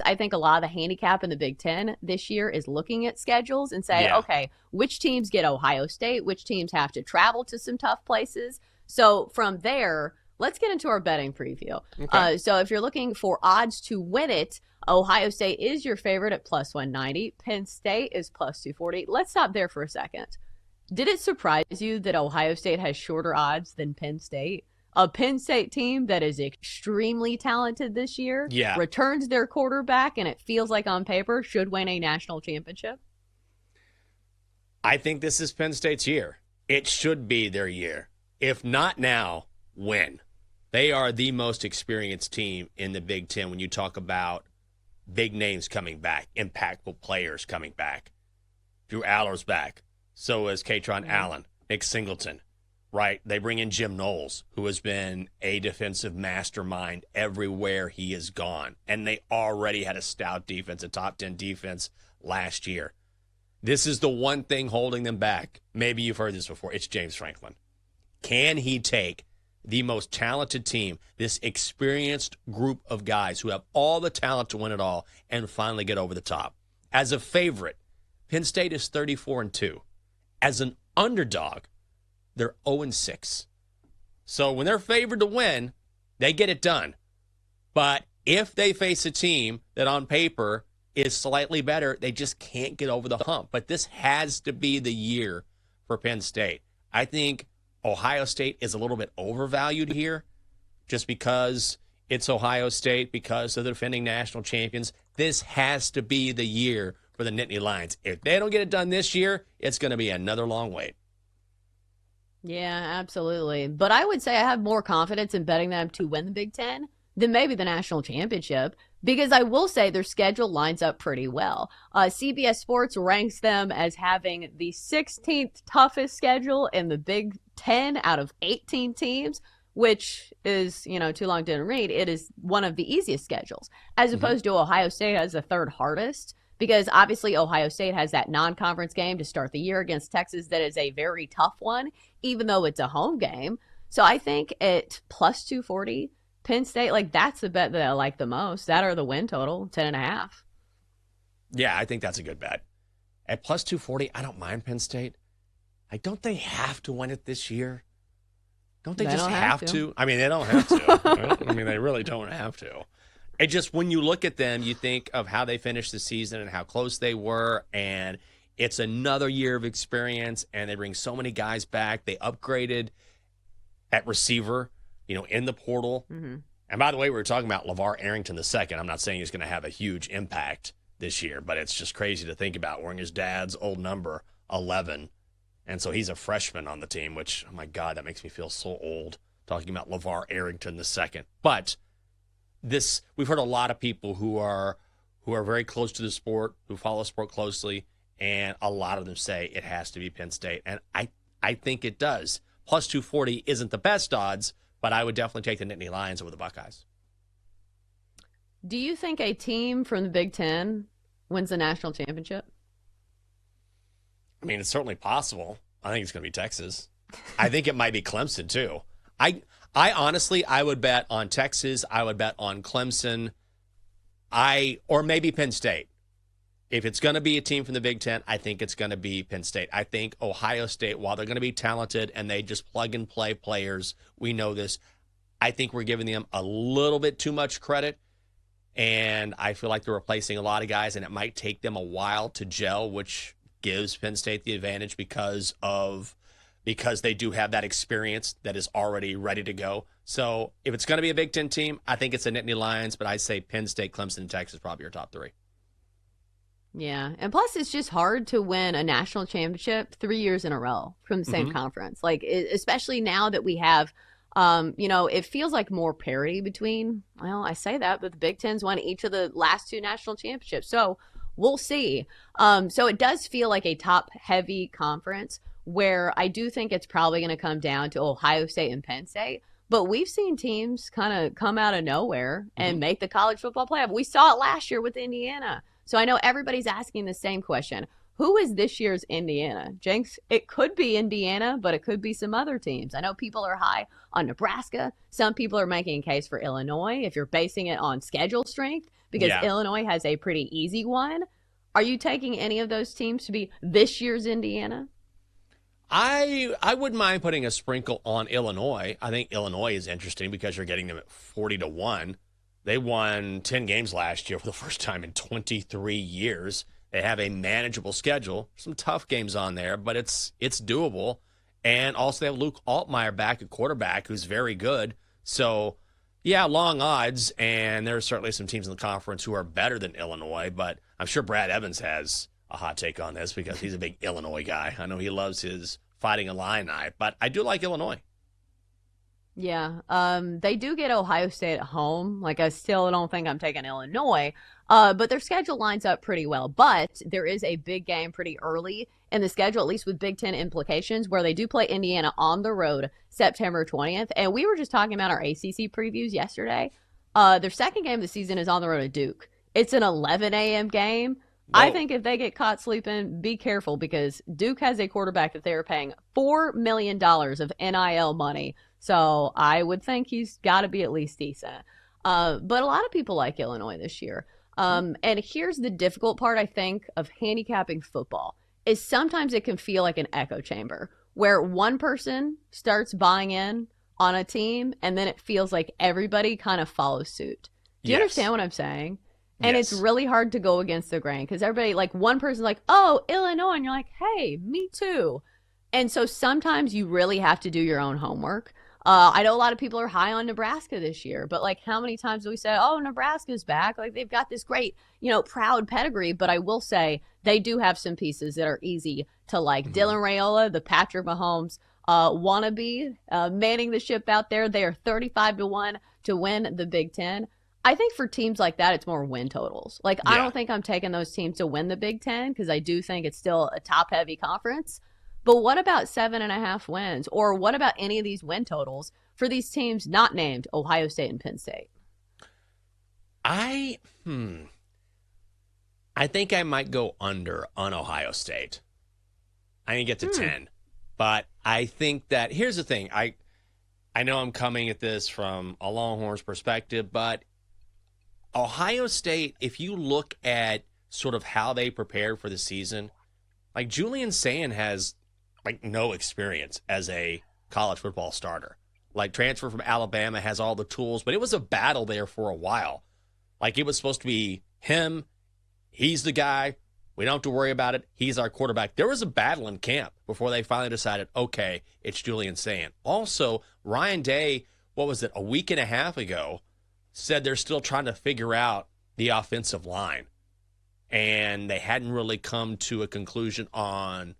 I think a lot of the handicap in the Big Ten this year is looking at schedules and say, Yeah. okay, which teams get Ohio State, which teams have to travel to some tough places. So from there, let's get into our betting preview. Okay. So if you're looking for odds to win it, Ohio State is your favorite at plus 190. Penn State is plus 240. Let's stop there for a second. Did it surprise you that Ohio State has shorter odds than Penn State? A Penn State team that is extremely talented this year, Yeah. returns their quarterback, and it feels like on paper should win a national championship. I think this is Penn State's year. It should be their year. If not now, when? They are the most experienced team in the Big Ten when you talk about big names coming back, impactful players coming back. Drew Aller's back. So is Katron Allen, Nick Singleton, right? They bring in Jim Knowles, who has been a defensive mastermind everywhere he has gone. And they already had a stout defense, a top 10 defense last year. This is the one thing holding them back. Maybe you've heard this before. It's James Franklin. Can he take the most talented team, this experienced group of guys who have all the talent to win it all, and finally get over the top? As a favorite, Penn State is 34-2. As an underdog, they're 0-6. So when they're favored to win, they get it done. But if they face a team that on paper is slightly better, they just can't get over the hump. But this has to be the year for Penn State. I think Ohio State is a little bit overvalued here just because it's Ohio State, because of the defending national champions. This has to be the year for the Nittany Lions. If they don't get it done this year, it's going to be another long wait. Yeah, absolutely. But I would say I have more confidence in betting them to win the Big Ten than maybe the national championship, because I will say their schedule lines up pretty well. CBS Sports ranks them as having the 16th toughest schedule in the Big Ten out of 18 teams, which is, too long to read. It is one of the easiest schedules, as opposed to Ohio State has the third hardest, because obviously Ohio State has that non-conference game to start the year against Texas that is a very tough one, even though it's a home game. So I think at plus 240, Penn State, that's the bet that I like the most. That or the win total, 10.5. Yeah, I think that's a good bet. At plus 240, I don't mind Penn State. Don't they have to win it this year? Don't they just don't have to? I mean, they don't have to. I mean, they really don't have to. It just, when you look at them, you think of how they finished the season and how close they were, and it's another year of experience, and they bring so many guys back. They upgraded at receiver, in the portal. And by the way, we were talking about LeVar Arrington II. I'm not saying he's going to have a huge impact this year, but it's just crazy to think about, wearing his dad's old number, 11. And so he's a freshman on the team, which, oh my God, that makes me feel so old, talking about LeVar Arrington II. But we've heard a lot of people who are very close to the sport, who follow sport closely, and a lot of them say it has to be Penn State. And I think it does. Plus 240 isn't the best odds, but I would definitely take the Nittany Lions over the Buckeyes. Do you think a team from the Big Ten wins the national championship? I mean, it's certainly possible. I think it's going to be Texas. I think it might be Clemson, too. I honestly, I would bet on Texas. I would bet on Clemson. Or maybe Penn State. If it's going to be a team from the Big Ten, I think it's going to be Penn State. I think Ohio State, while they're going to be talented and they just plug and play players, we know this, I think we're giving them a little bit too much credit. And I feel like they're replacing a lot of guys, and it might take them a while to gel, which gives Penn State the advantage because they do have that experience that is already ready to go. So if it's going to be a Big Ten team, I think it's the Nittany Lions, but I say Penn State, Clemson, and Texas probably your top three. Yeah. And plus, it's just hard to win a national championship 3 years in a row from the same conference. Especially now that we have, it feels like more parity between, I say that, but the Big Ten's won each of the last two national championships. So we'll see. So it does feel like a top-heavy conference where I do think it's probably going to come down to Ohio State and Penn State. But we've seen teams kind of come out of nowhere and make the college football playoff. We saw it last year with Indiana. So I know everybody's asking the same question. Who is this year's Indiana? Jenks, it could be Indiana, but it could be some other teams. I know people are high on Nebraska. Some people are making a case for Illinois. If you're basing it on schedule strength, because Yeah. Illinois has a pretty easy one. Are you taking any of those teams to be this year's Indiana? I wouldn't mind putting a sprinkle on Illinois. I think Illinois is interesting because you're getting them at 40-1. They won 10 games last year for the first time in 23 years. They have a manageable schedule. Some tough games on there, but it's doable. And also they have Luke Altmaier back at quarterback, who's very good. So, yeah, long odds, and there's certainly some teams in the conference who are better than Illinois, but I'm sure Brad Evans has a hot take on this because he's a big Illinois guy. I know he loves his Fighting Illini, but I do like Illinois. Yeah, they do get Ohio State at home. Like, I still don't think I'm taking Illinois, but their schedule lines up pretty well. But there is a big game pretty early in the schedule, at least with Big Ten implications, where they do play Indiana on the road September 20th. And we were just talking about our ACC previews yesterday. Their second game of the season is on the road at Duke. It's an 11 a.m. game. Whoa. I think if they get caught sleeping, be careful because Duke has a quarterback that they're paying $4 million of NIL money. So I would think he's got to be at least decent. But a lot of people like Illinois this year. And here's the difficult part, I think, of handicapping football is sometimes it can feel like an echo chamber where one person starts buying in on a team and then it feels like everybody kind of follows suit. Do you understand what I'm saying? And Yes. it's really hard to go against the grain because everybody, like one person's like, oh, Illinois. And you're like, hey, me too. And so sometimes you really have to do your own homework. I know a lot of people are high on Nebraska this year, but like how many times do we say, oh, Nebraska's back? Like they've got this great, proud pedigree. But I will say they do have some pieces that are easy to like. Mhm. Dylan Raiola, the Patrick Mahomes wannabe, manning the ship out there. They are 35-1 to win the Big Ten. I think for teams like that, it's more win totals. Like, I Yeah. don't think I'm taking those teams to win the Big Ten because I do think it's still a top-heavy conference. But what about 7.5 wins? Or what about any of these win totals for these teams not named Ohio State and Penn State? I think I might go under on Ohio State. I didn't get to 10. But I think that here's the thing. I know I'm coming at this from a Longhorns perspective, but Ohio State, if you look at sort of how they prepared for the season, like Julian Sayin has like no experience as a college football starter. Like transfer from Alabama, has all the tools, but it was a battle there for a while. Like it was supposed to be him. He's the guy. We don't have to worry about it. He's our quarterback. There was a battle in camp before they finally decided, okay, it's Julian Sayin. Also, Ryan Day, what was it, a week and a half ago, said they're still trying to figure out the offensive line. And they hadn't really come to a conclusion on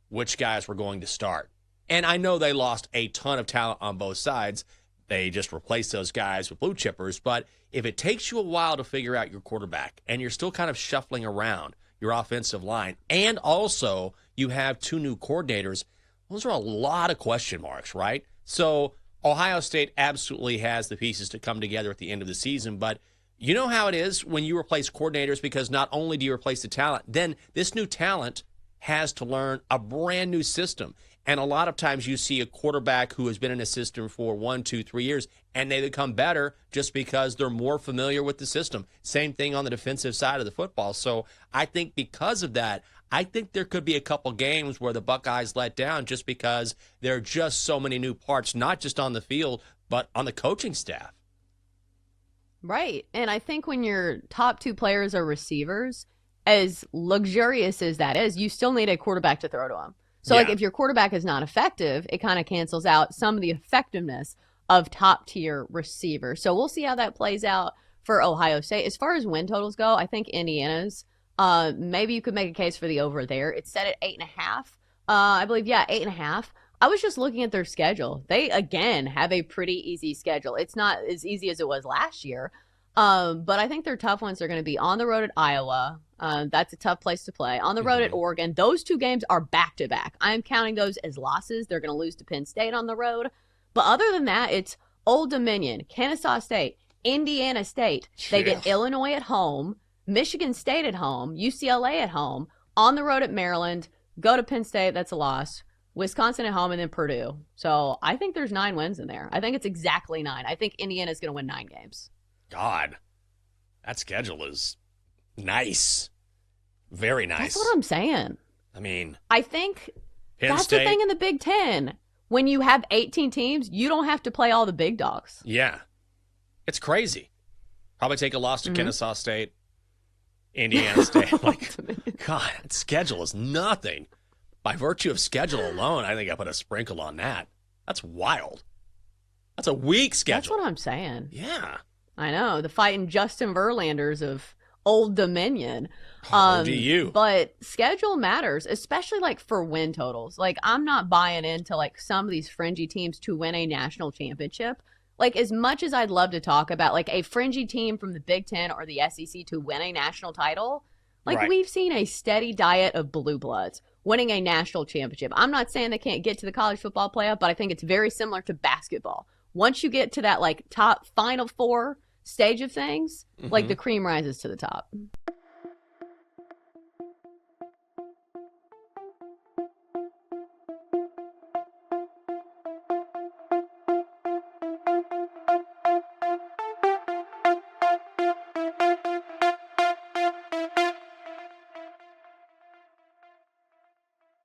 which guys were going to start. And I know they lost a ton of talent on both sides. They just replaced those guys with blue chippers. But if it takes you a while to figure out your quarterback and you're still kind of shuffling around your offensive line, and also you have two new coordinators, those are a lot of question marks, right? So Ohio State absolutely has the pieces to come together at the end of the season, but you know how it is when you replace coordinators, because not only do you replace the talent, then this new talent has to learn a brand new system. And a lot of times you see a quarterback who has been in a system for 1, 2, 3 years, and they become better just because they're more familiar with the system. Same thing on the defensive side of the football. So I think because of that, I think there could be a couple games where the Buckeyes let down just because there are just so many new parts, not just on the field, but on the coaching staff. Right. And I think when your top two players are receivers, as luxurious as that is, you still need a quarterback to throw to them. So, like, Yeah. if your quarterback is not effective, it kind of cancels out some of the effectiveness of top-tier receivers. So we'll see how that plays out for Ohio State. As far as win totals go, I think Indiana's, maybe you could make a case for the over there. It's set at 8.5. I believe, 8.5. I was just looking at their schedule. They, again, have a pretty easy schedule. It's not as easy as it was last year. But I think their tough ones are going to be on the road at Iowa. That's a tough place to play. On the road at Oregon. Those two games are back-to-back. I'm counting those as losses. They're going to lose to Penn State on the road. But other than that, it's Old Dominion, Kennesaw State, Indiana State. They get Illinois at home, Michigan State at home, UCLA at home, on the road at Maryland, go to Penn State, that's a loss, Wisconsin at home, and then Purdue. So I think there's 9 wins in there. I think it's exactly 9. I think Indiana's going to win 9 games. God. That schedule is nice. Very nice. That's what I'm saying. I mean, I think Penn that's State, the thing in the Big Ten. When you have 18 teams, you don't have to play all the big dogs. Yeah. It's crazy. Probably take a loss to Kennesaw State, Indiana State. Like, God, that schedule is nothing. By virtue of schedule alone, I think I put a sprinkle on that. That's wild. That's a weak schedule. That's what I'm saying. Yeah. I know. The fighting Justin Verlanders of Old Dominion. ODU. But schedule matters, especially like for win totals. Like, I'm not buying into like some of these fringy teams to win a national championship. Like, as much as I'd love to talk about like a fringy team from the Big Ten or the SEC to win a national title, like Right. we've seen a steady diet of blue bloods winning a national championship. I'm not saying they can't get to the college football playoff, but I think it's very similar to basketball. Once you get to that like top Final Four stage of things, like the cream rises to the top.